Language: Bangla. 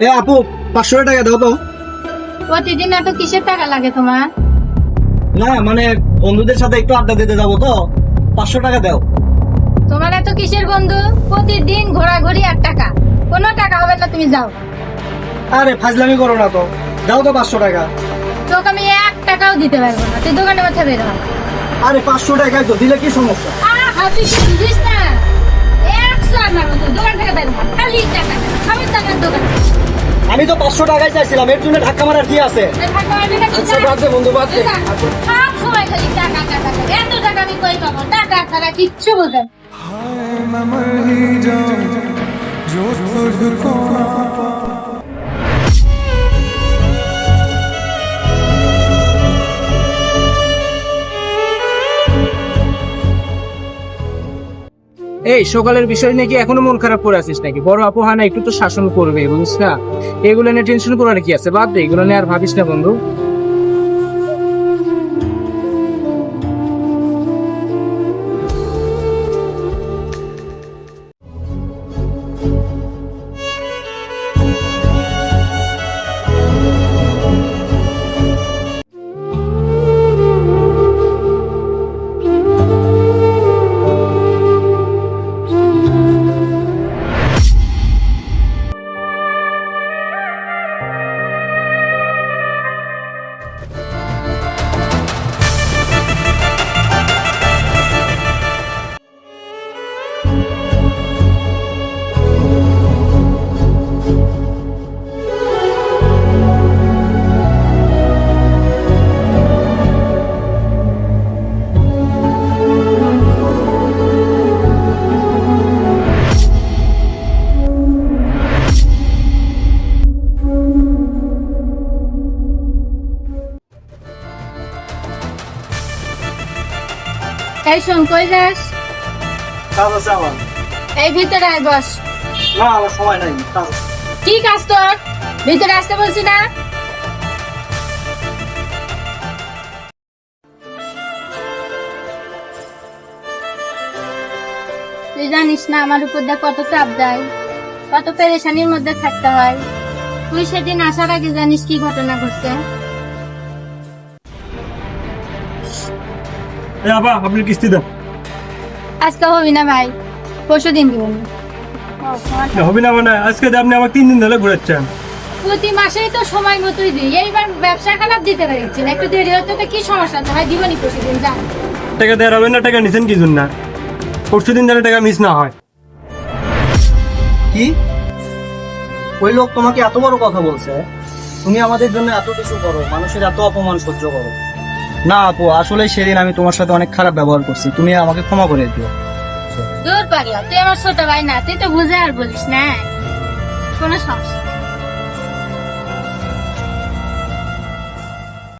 এ আপু 500 টাকা দাও তো। প্রতিদিন এত কিসের টাকা লাগে তোমার? না মানে বন্ধুদের সাথে একটু আড্ডা দিতে যাবো তো, 500 টাকা দাও। তোমার এত কিসের বন্ধু? প্রতিদিন ঘোরাঘুরি আর টাকা, কোনো টাকা হবে না, তুমি যাও। আরে ফাজলামি করো না তো, দাও তো 500 টাকা। তোকে আমি 1 টাকাও দিতে পারবো না, তুই দোকানের মধ্যে বের হ। আরে 500 টাকাই তো, দিলে কি সমস্যা? তুই কি বুঝিস না? 100 আর মারবো, তুই দোকান থেকে বের হ। খালি টাকা খাবার টাকার দোকান। আমি তো 500 টাকাই চাইছিলাম, এর জন্য ধাক্কা মারার কি আছে? আচ্ছা বাদ দে বন্ধু, বাদ দে। সব সময় খালি টাকা টাকা টাকা। এত টাকা আমি কই পাবো? টাকা ছাড়া কিচ্ছু বোঝে না। এই সকালের বিষয় নাকি এখনো মন খারাপ করে আছিস নাকি? বড় আপু হানা একটু তো শাসন করবে, বুঝিস না? এগুলো নিয়ে টেনশন করার কি আছে? বাদ দে, এগুলো নিয়ে আর ভাবিস না বন্ধু। এই শোন, কই যাস? কাজ আছে আমার। এই ভিতরে আয়, বস। না আমার সময় নাই, কাজ আছে। কি কাজ তোর? ভিতরে আসতে বলছি না? তুই জানিস না আমার উপর দিয়ে কত চাপ দেয়, কত পেরেশানির মধ্যে থাকতে হয়। তুই সেদিন আসার আগে জানিস কি ঘটনা ঘটছে? এ বাবা, আপনি কিস্তি দেন। আজকে হবি না ভাই, পরশু দিন দিবেন। হবে না মানে আজকে আপনি আমাকে 3 দিন ধরে ঘুরাচ্ছেন। প্রতি মাসেই তো সময় মতোই দিই, এইবার ব্যবসা খারাপ দিতে পেরেছি না, একটু দেরি হতে তো কি সমস্যা আছে ভাই? দিবনি পরশু দিন, যা। টাকা দেওয়ার হবে না, টাকা নিছেন কি জন্য? পরশু দিন যেন টাকা মিস না হয়। কি ওই লোক তোমাকে এত বড় কথা বলছে? তুমি আমাদের জন্য এত কিছু করো, মানুষের এত অপমান সহ্য করো। না আপু, আসলে সেদিন আমি তোমার সাথে অনেক খারাপ ব্যবহার করছি, তুমি আমাকে ক্ষমা করে দিও। দূর পাগলা, তুই আমার ছোট ভাই না, তুই তো বুঝে আর বলিস না, কোনো সমস্যা নেই।